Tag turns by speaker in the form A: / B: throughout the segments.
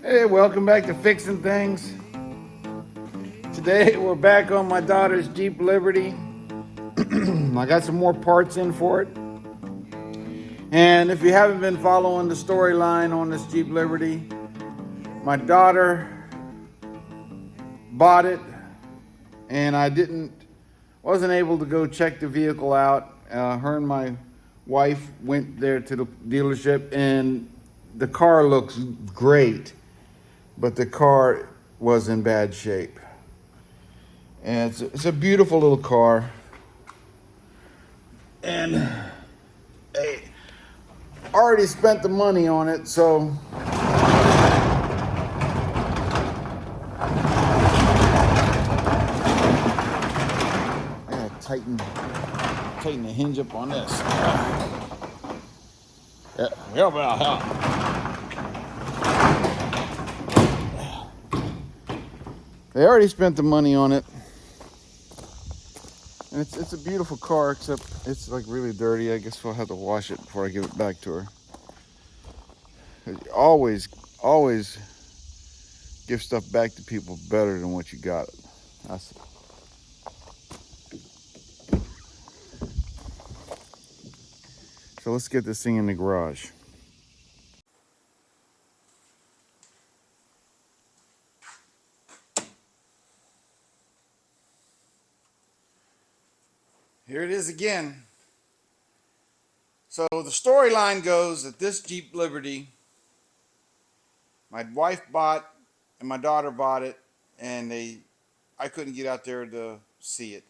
A: Hey, welcome back to Fixing Things. Today we're back on my daughter's Jeep Liberty. I got some more parts in for it. And if you haven't been following the storyline on this Jeep Liberty, my daughter bought it and wasn't able to go check the vehicle out. Her and my wife went there to the dealership and the car looks great, but the car was in bad shape. And it's a beautiful little car. And I already spent the money on it, so I gotta tighten the hinge up on this. Yeah, help out, help. They already spent the money on it. And it's a beautiful car, except it's like really dirty. I guess we'll have to wash it before I give it back to her. Always give stuff back to people better than what you got it. So let's get this thing in the garage. Here it is again. So the storyline goes that this Jeep Liberty, my wife bought and my daughter bought it, and I couldn't get out there to see it.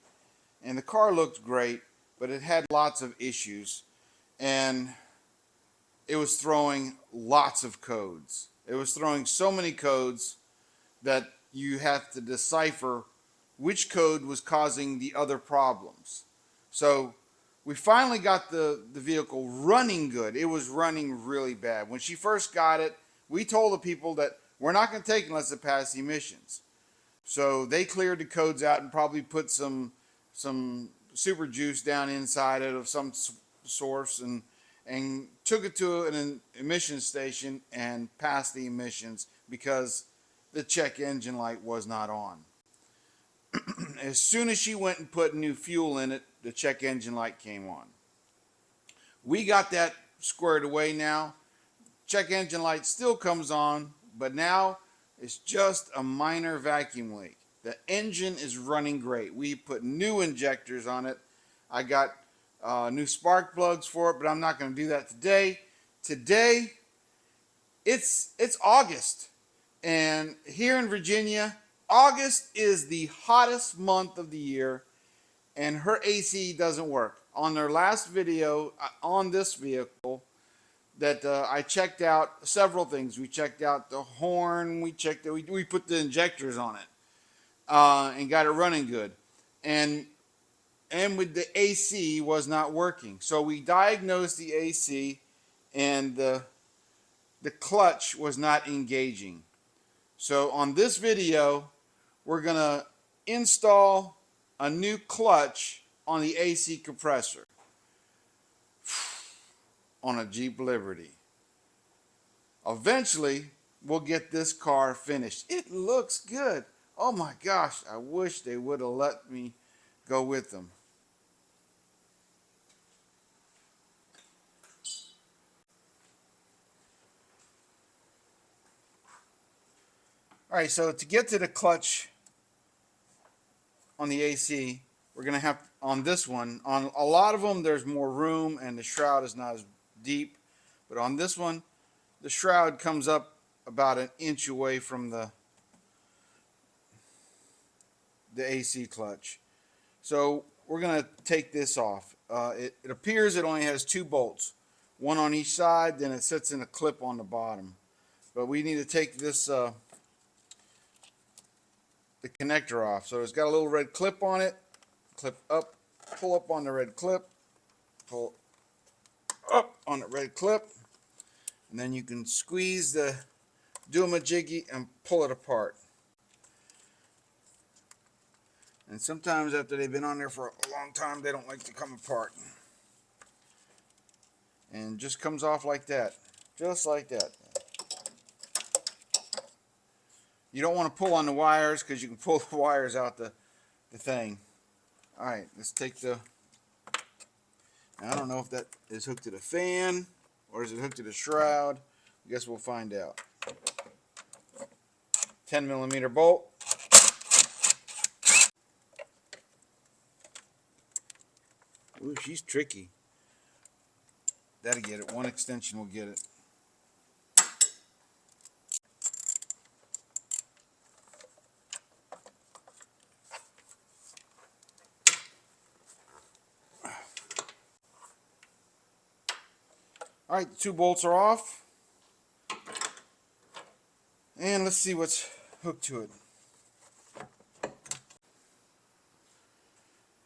A: And the car looked great, but it had lots of issues, and it was throwing lots of codes. It was throwing so many codes that you have to decipher which code was causing the other problems. So we finally got the vehicle running good. It was running really bad. When she first got it, we told the people that we're not going to take it unless it passes emissions. So they cleared the codes out and probably put some super juice down inside it of some source and took it to an emissions station and passed the emissions because the check engine light was not on. As soon as she went and put new fuel in it, the check engine light came on. We got that squared away now. Check engine light still comes on, but now it's just a minor vacuum leak. The engine is running great. We put new injectors on it. I got new spark plugs for it, but I'm not going to do that today. Today, it's August, and here in Virginia, August is the hottest month of the year, and her AC doesn't work. On their last video on this vehicle, that I checked out several things. We checked out the horn. We put the injectors on it and got it running good, and with the AC was not working. So we diagnosed the AC, and the clutch was not engaging. So on this video, we're gonna install a new clutch on the AC compressor on a Jeep Liberty. Eventually, we'll get this car finished. It looks good. Oh my gosh, I wish they would have let me go with them. All right, so to get to the clutch on the AC, we're going to have, on this one, on a lot of them, there's more room and the shroud is not as deep. But on this one, the shroud comes up about an inch away from the AC clutch. So we're going to take this off. It appears it only has 2 bolts, one on each side, then it sits in a clip on the bottom. But we need to take this the connector off. So it's got a little red clip on it. Clip up, pull up on the red clip, pull up on the red clip, and then you can squeeze do them a jiggy and pull it apart. And sometimes after they've been on there for a long time, they don't like to come apart. And just comes off like that. Just like that. You don't want to pull on the wires because you can pull the wires out the thing. All right, let's take the, I don't know if that is hooked to the fan or is it hooked to the shroud. I guess we'll find out. 10mm bolt. Ooh, she's tricky. That'll get it. One extension will get it. All right, the 2 bolts are off. And let's see what's hooked to it.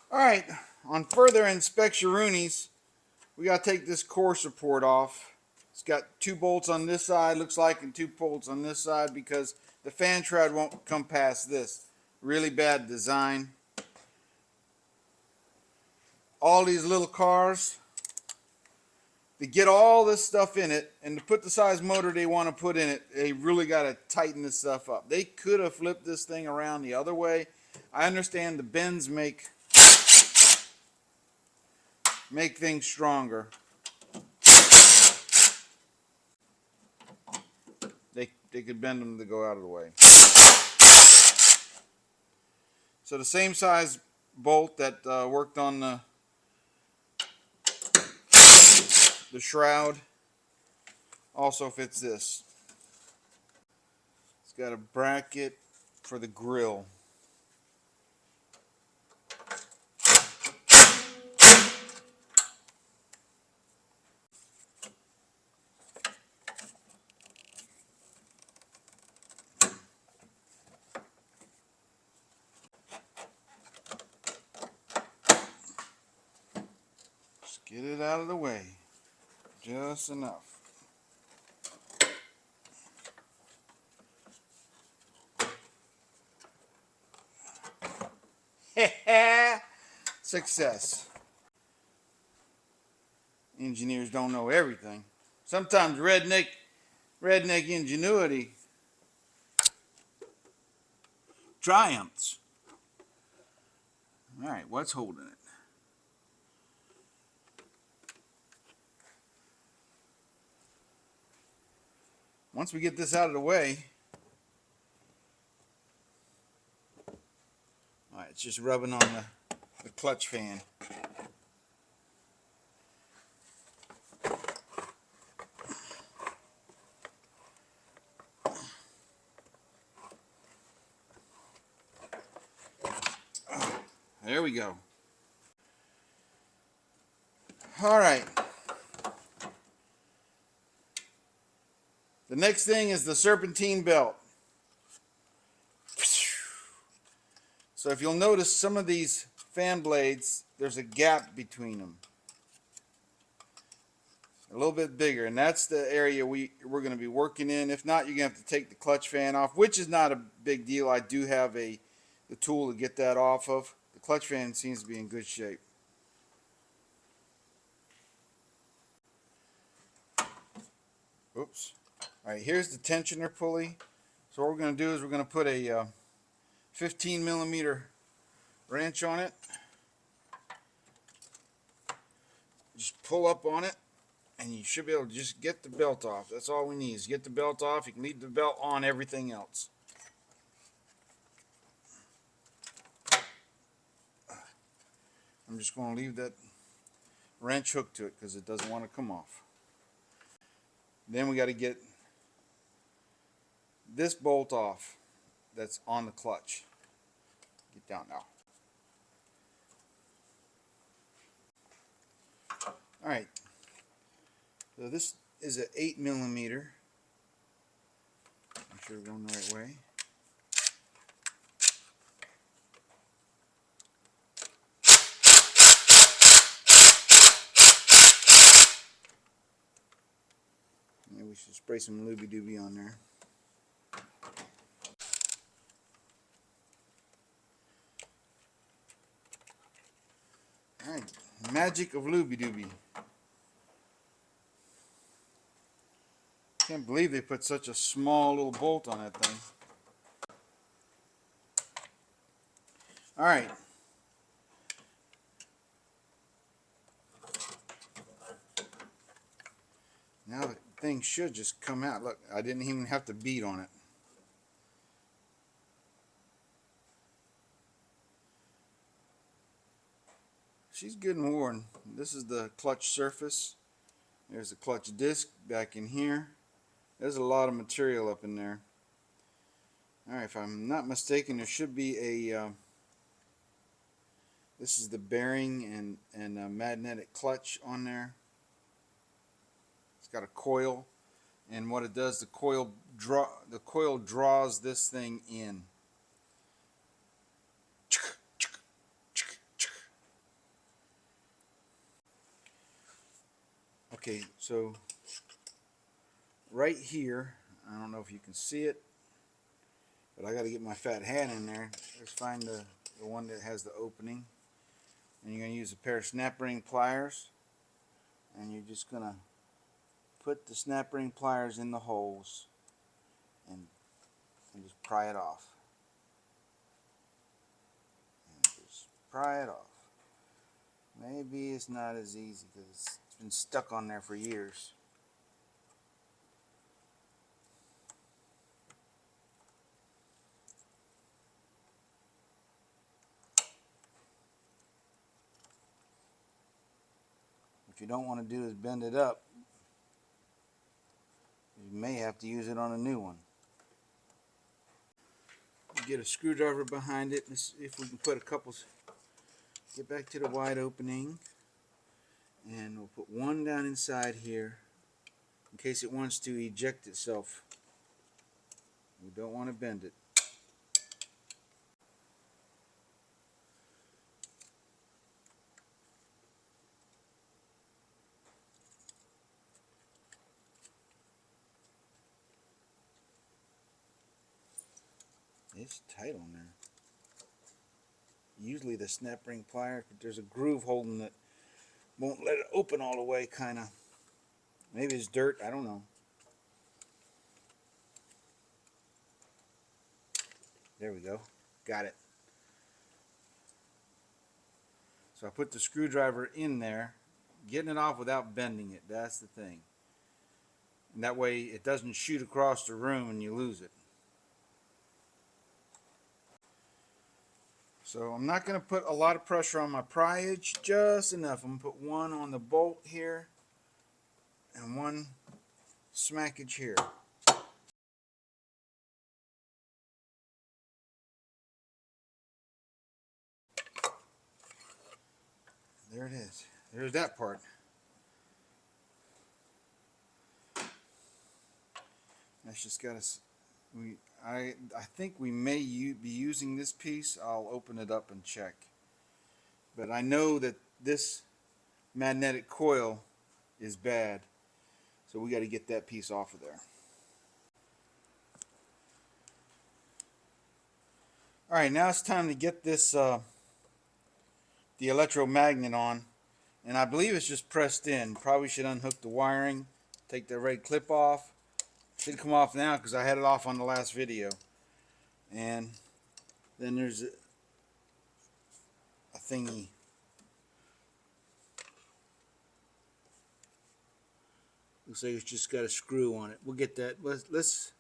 A: All right, on further inspectionoonies, we got to take this core support off. It's got 2 bolts on this side, looks like, and 2 bolts on this side because the fan shroud won't come past this. Really bad design. All these little cars, to get all this stuff in it and to put the size motor they want to put in it, they really got to tighten this stuff up. They could have flipped this thing around the other way. I understand the bends make things stronger. They could bend them to go out of the way. So the same size bolt that worked on the shroud also fits this. It's got a bracket for the grill. Just get it out of the way. Just enough. Success. Engineers don't know everything. Sometimes redneck ingenuity triumphs. All right, what's holding it? Once we get this out of the way, all right, it's just rubbing on the clutch fan. There we go. All right. The next thing is the serpentine belt. So if you'll notice, some of these fan blades, there's a gap between them. A little bit bigger, and that's the area we're going to be working in. If not, you're going to have to take the clutch fan off, which is not a big deal. I do have the tool to get that off of. The clutch fan seems to be in good shape. Oops. All right, here's the tensioner pulley. So what we're going to do is we're going to put a 15mm wrench on it. Just pull up on it, and you should be able to just get the belt off. That's all we need is get the belt off. You can leave the belt on everything else. I'm just going to leave that wrench hooked to it because it doesn't want to come off. Then we got to get this bolt off that's on the clutch. Get down now. All right. So this is an 8mm. Make sure we're going the right way. Maybe we should spray some looby-dooby on there. Alright, magic of looby-dooby. Can't believe they put such a small little bolt on that thing. All right. Now the thing should just come out. Look, I didn't even have to beat on it. She's good and worn. This is the clutch surface. There's the clutch disc back in here. There's a lot of material up in there. Alright, if I'm not mistaken, there should be a this is the bearing and a magnetic clutch on there. It's got a coil, and what it does, the coil draws this thing in. Okay, so right here, I don't know if you can see it, but I got to get my fat hand in there. Let's find the one that has the opening, and you're going to use a pair of snap ring pliers, and you're just going to put the snap ring pliers in the holes and just pry it off. And just pry it off. Maybe it's not as easy because it's been stuck on there for years. What you don't want to do is bend it up. You may have to use it on a new one. Get a screwdriver behind it. Let's see if we can put a couple. Get back to the wide opening, and we'll put one down inside here in case it wants to eject itself. We don't want to bend it. It's tight on there. Usually the snap ring pliers, but there's a groove holding it. Won't let it open all the way, kind of. Maybe it's dirt, I don't know. There we go. Got it. So I put the screwdriver in there, getting it off without bending it. That's the thing. And that way it doesn't shoot across the room and you lose it. So I'm not going to put a lot of pressure on my pryage, just enough. I'm going to put one on the bolt here and one smackage here. There it is. There's that part. That's just got to. I think we may be using this piece. I'll open it up and check. But I know that this magnetic coil is bad, so we got to get that piece off of there. All right, now it's time to get this the electromagnet on, and I believe it's just pressed in. Probably should unhook the wiring, take the red clip off. Should come off now because I had it off on the last video. And then there's a thingy. Looks like it's just got a screw on it. We'll get that. Let's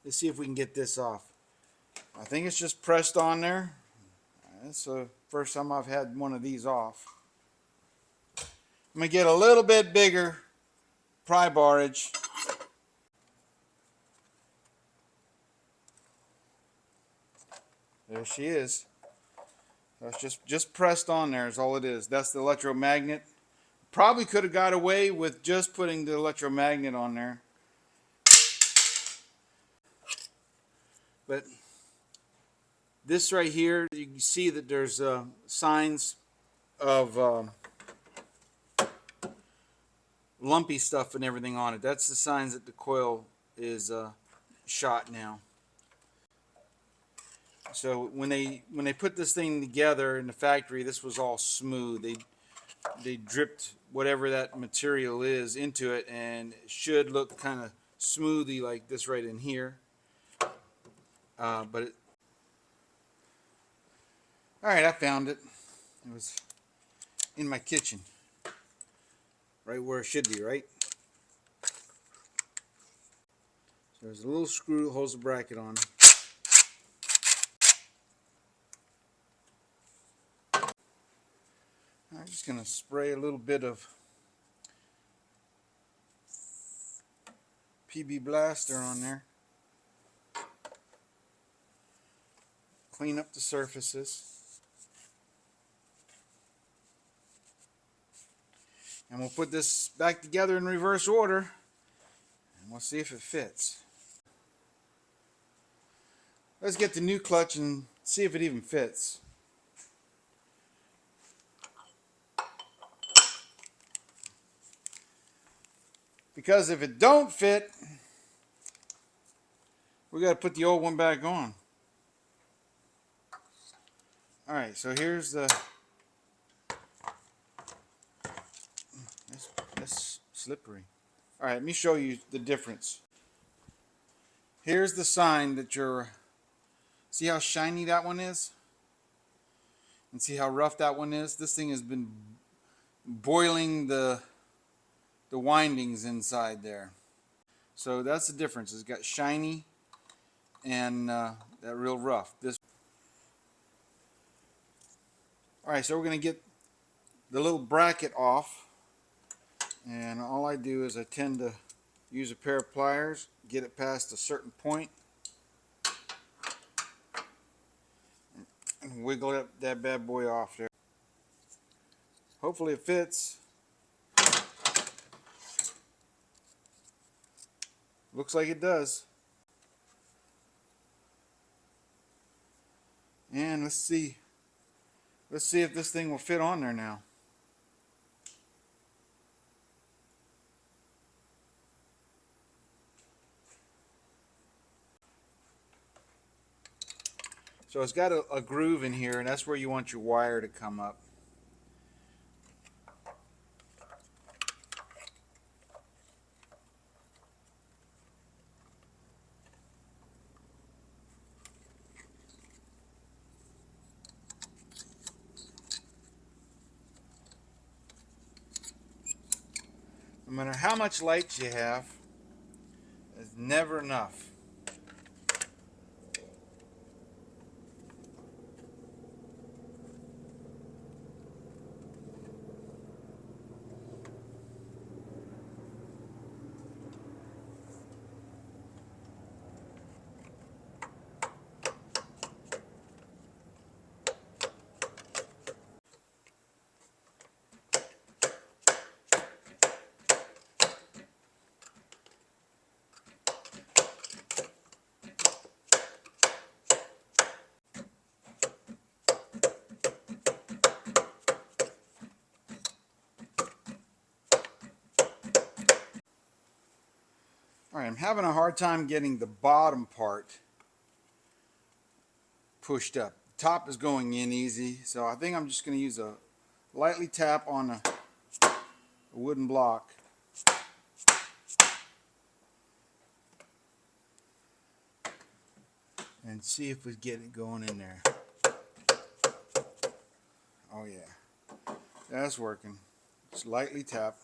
A: see if we can get this off. I think it's just pressed on there. That's the first time I've had one of these off. I'm going to get a little bit bigger pry barge. There she is. That's just pressed on there is all it is. That's the electromagnet. Probably could have got away with just putting the electromagnet on there. But this right here, you can see that there's signs of lumpy stuff and everything on it. That's the signs that the coil is shot now. So when they put this thing together in the factory, this was all smooth. They dripped whatever that material is into it, and it should look kind of smoothly like this right in here. But All right, I found it. It was in my kitchen, right where it should be, right? So there's a little screw that holds the bracket on. I'm just going to spray a little bit of PB Blaster on there. Clean up the surfaces. And we'll put this back together in reverse order, and we'll see if it fits. Let's get the new clutch and see if it even fits. Because if it don't fit, we got to put the old one back on. All right, so here's the, that's slippery. All right, let me show you the difference. Here's the sign that see how shiny that one is? And see how rough that one is? This thing has been boiling the windings inside there. So that's the difference. It's got shiny and that real rough. All right, so we're going to get the little bracket off. And all I do is I tend to use a pair of pliers, get it past a certain point, and wiggle that bad boy off there. Hopefully it fits. Looks like it does. And let's see if this thing will fit on there now. So it's got a groove in here, and that's where you want your wire to come up. No matter how much light you have, it's never enough. Alright, I'm having a hard time getting the bottom part pushed up. The top is going in easy, so I think I'm just going to use a lightly tap on a wooden block. And see if we get it going in there. Oh yeah, that's working. Just lightly tap.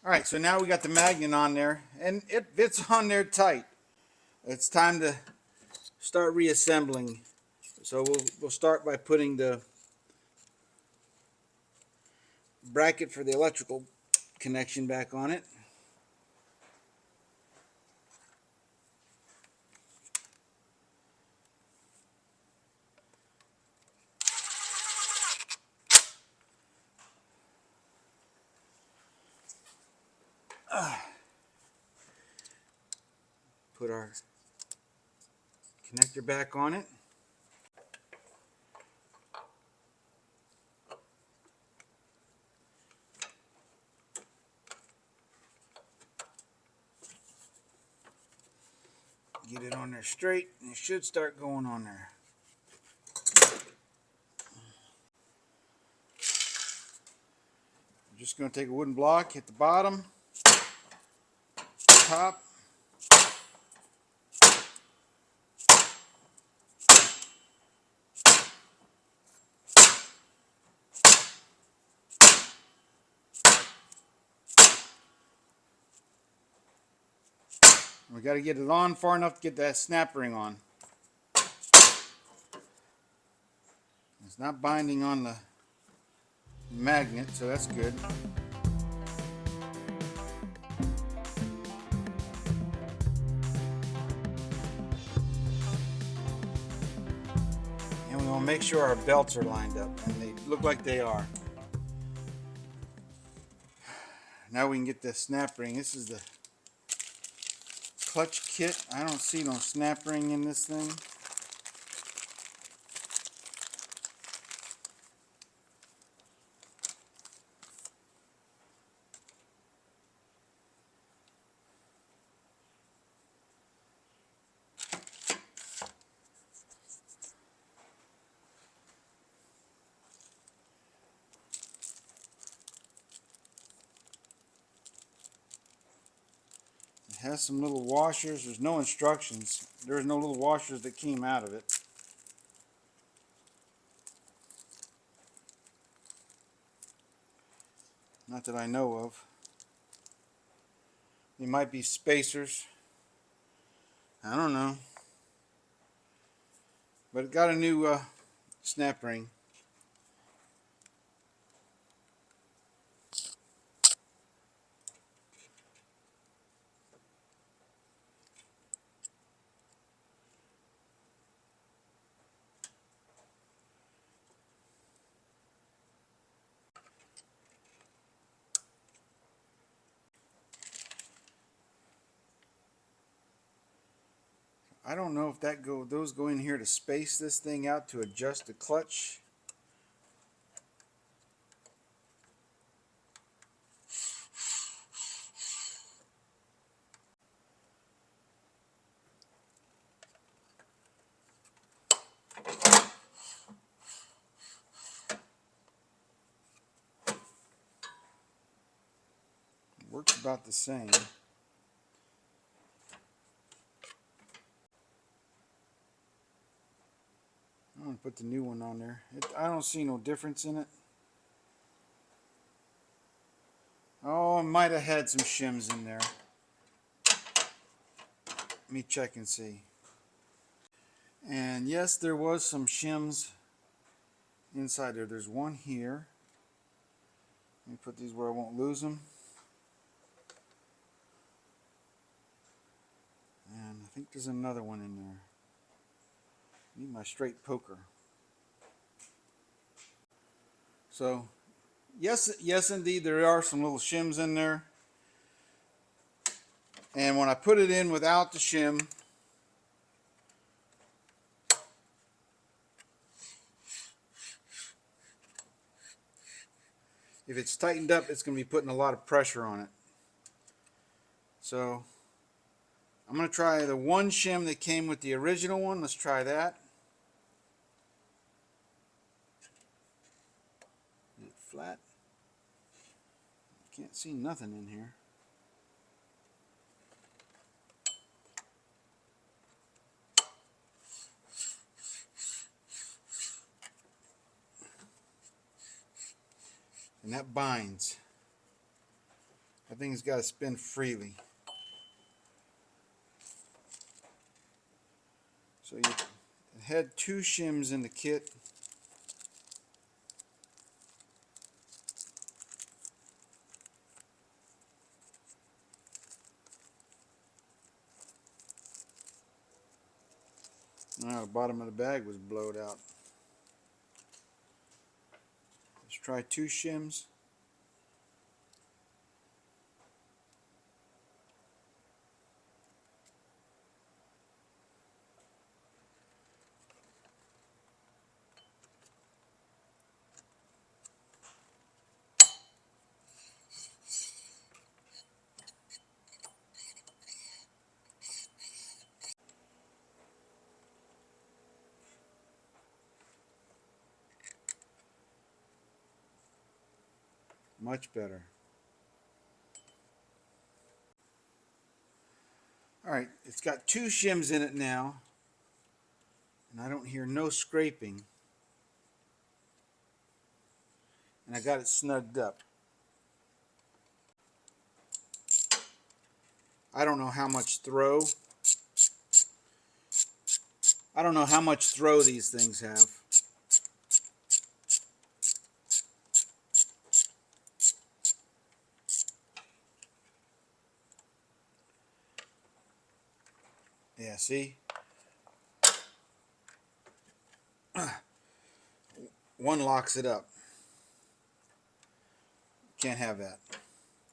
A: Alright, so now we got the magnet on there, and it fits on there tight. It's time to start reassembling. So we'll start by putting the bracket for the electrical connection back on it. Put our connector back on it. straight and it should start going on there. I'm just going to take a wooden block, hit the bottom, top. We got to get it on far enough to get that snap ring on. It's not binding on the magnet, so that's good. And we want to make sure our belts are lined up, and they look like they are. Now we can get the snap ring. This is the clutch kit. I don't see no snap ring in this thing. It has some little washers. There's no instructions. There's no little washers that came out of it. Not that I know of. They might be spacers. I don't know. But it got a new snap ring. I don't know if those go in here to space this thing out to adjust the clutch. Works about the same. I'm going to put the new one on there. I don't see no difference in it. Oh, I might have had some shims in there. Let me check and see. And yes, there was some shims inside there. There's one here. Let me put these where I won't lose them. And I think there's another one in there. I need my straight poker. So, yes indeed, there are some little shims in there. And when I put it in without the shim, if it's tightened up, it's going to be putting a lot of pressure on it. So, I'm going to try the one shim that came with the original one. Let's try that. Is it flat? Can't see nothing in here. And that binds. That thing's got to spin freely. So it had two shims in the kit. Now the bottom of the bag was blowed out. Let's try two shims. Much better. All right, it's got 2 shims in it now, and I don't hear no scraping. And I got it snugged up. I don't know how much throw. I don't know how much throw these things have. Yeah, see? One locks it up. Can't have that.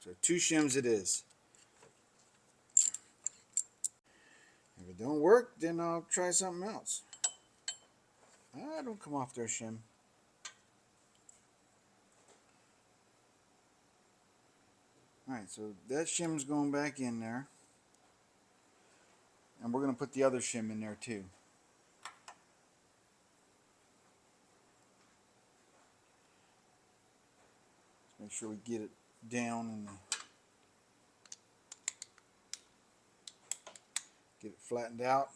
A: So 2 shims it is. If it don't work, then I'll try something else. Ah, don't come off there, shim. Alright, so that shim's going back in there. And we're going to put the other shim in there too. Make sure we get it down and get it flattened out.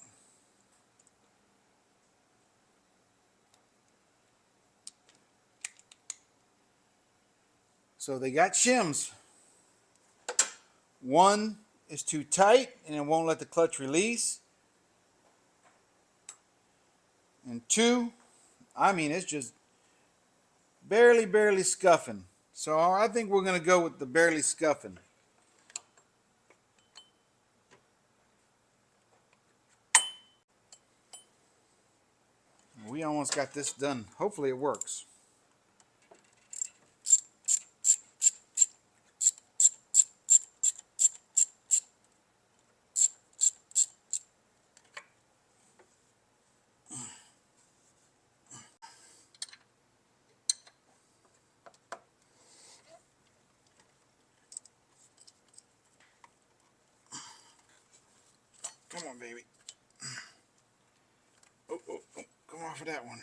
A: So they got shims. One is too tight and it won't let the clutch release. And 2, I mean, it's just barely scuffing. So I think we're going to go with the barely scuffing. We almost got this done. Hopefully it works. Come on, baby. Oh, come off of that one.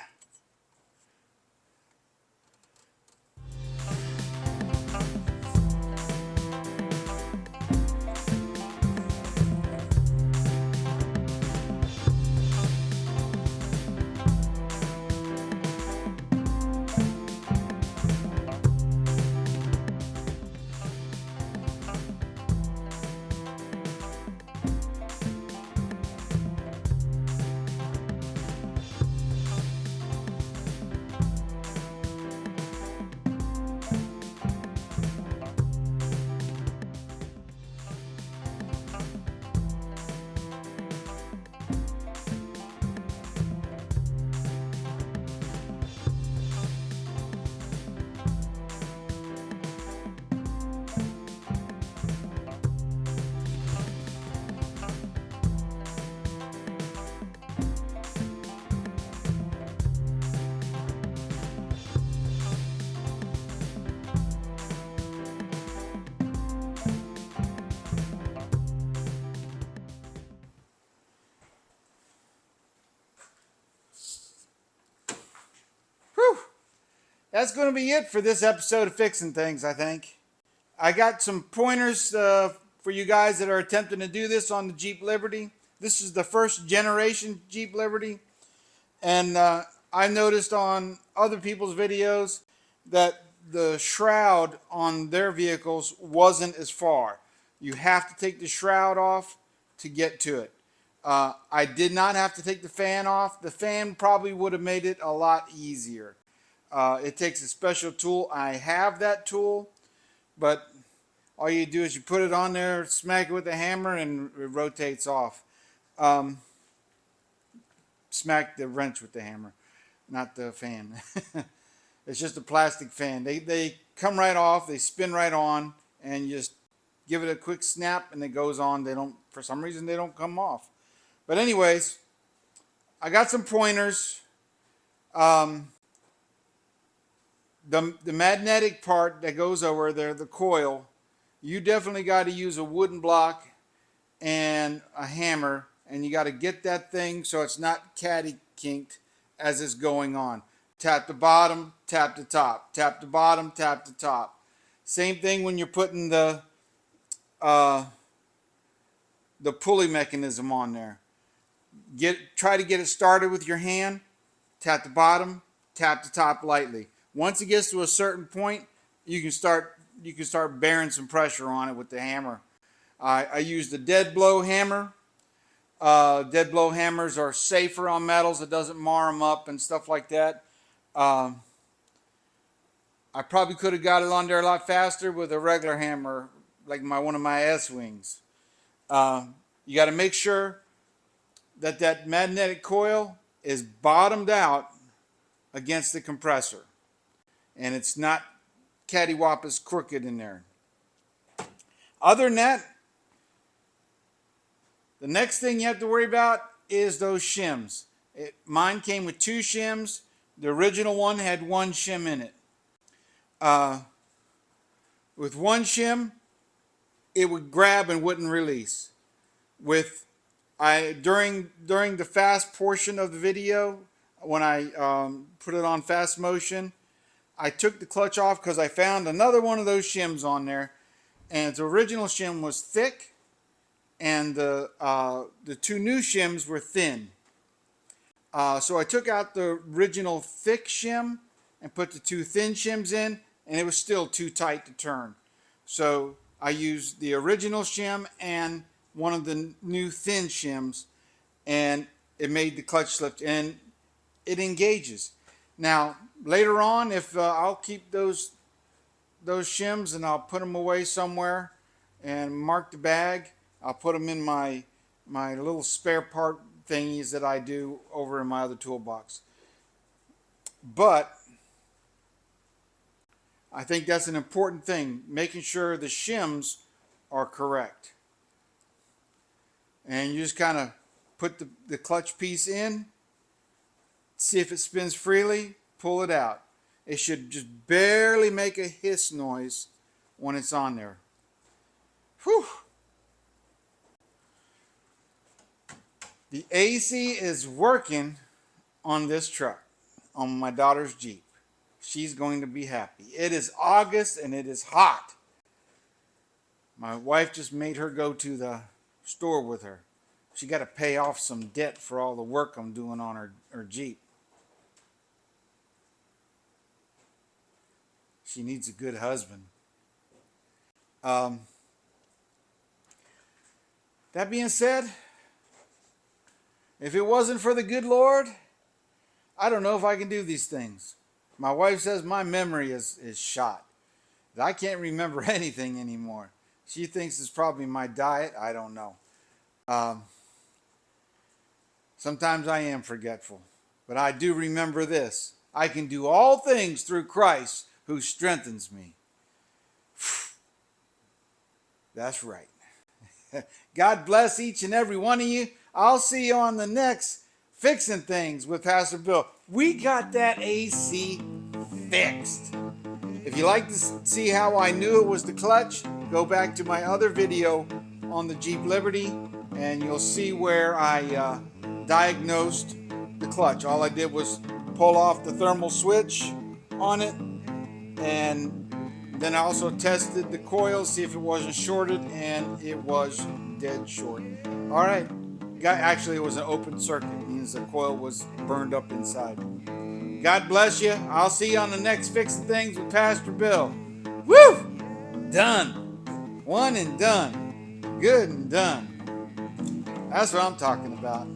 A: Whew. That's going to be it for this episode of Fixing Things, I think. I got some pointers for you guys that are attempting to do this on the Jeep Liberty. This is the first generation Jeep Liberty. And I noticed on other people's videos that the shroud on their vehicles wasn't as far. You have to take the shroud off to get to it. I did not have to take the fan off. The fan probably would have made it a lot easier. It takes a special tool. I have that tool, but all you do is you put it on there, smack it with a hammer, and it rotates off. Smack the wrench with the hammer, not the fan. It's just a plastic fan. They come right off, they spin right on, and you just give it a quick snap and it goes on. They don't, for some reason, they don't come off. But anyways, I got some pointers. The magnetic part that goes over there, the coil, you definitely got to use a wooden block and a hammer, and you got to get that thing so it's not caddy kinked as it's going on. Tap the bottom, tap the top, tap the bottom, tap the top. Same thing when you're putting the pulley mechanism on there. Try to get it started with your hand. Tap the bottom, tap the top lightly. Once it gets to a certain point, you can start bearing some pressure on it with the hammer. I use the dead blow hammer. Dead blow hammers are safer on metals. It doesn't mar them up and stuff like that. I probably could have got it on there a lot faster with a regular hammer, like one of my S-wings. You got to make sure that magnetic coil is bottomed out against the compressor, and it's not cattywampus crooked in there. Other than that, the next thing you have to worry about is those shims. Mine came with 2 shims. The original one had 1 shim in it. With 1 shim, it would grab and wouldn't release. During the fast portion of the video, when I put it on fast motion, I took the clutch off because I found another one of those shims on there, and its original shim was thick, and the 2 new shims were thin. So I took out the original thick shim and put the 2 thin shims in, and it was still too tight to turn. So I used the original shim and one of the new thin shims, and it made the clutch slip, and it engages. Now later on, if I'll keep those shims and I'll put them away somewhere and mark the bag. I'll put them in my little spare part thingies that I do over in my other toolbox. But I think that's an important thing, making sure the shims are correct. And you just kind of put the clutch piece in, see if it spins freely, pull it out. It should just barely make a hiss noise when it's on there. Whew. The AC is working on this truck, on my daughter's Jeep. She's going to be happy. It is August and it is hot. My wife just made her go to the store with her. She got to pay off some debt for all the work I'm doing on her Jeep. She needs a good husband. That being said, if it wasn't for the good Lord, I don't know if I can do these things. My wife says my memory is shot. I can't remember anything anymore. She thinks it's probably my diet. I don't know. Sometimes I am forgetful. But I do remember this. I can do all things through Christ who strengthens me. That's right. God bless each and every one of you. I'll see you on the next Fixing Things with Pastor Bill. We got that AC fixed. If you like to see how I knew it was the clutch, go back to my other video on the Jeep Liberty, and you'll see where I diagnosed the clutch. All I did was pull off the thermal switch on it, and then I also tested the coil, see if it wasn't shorted, and it was dead short. All right. Actually, it was an open circuit. It means the coil was burned up inside. God bless you. I'll see you on the next Fixing Things with Pastor Bill. Woo! Done. One and done. Good and done. That's what I'm talking about.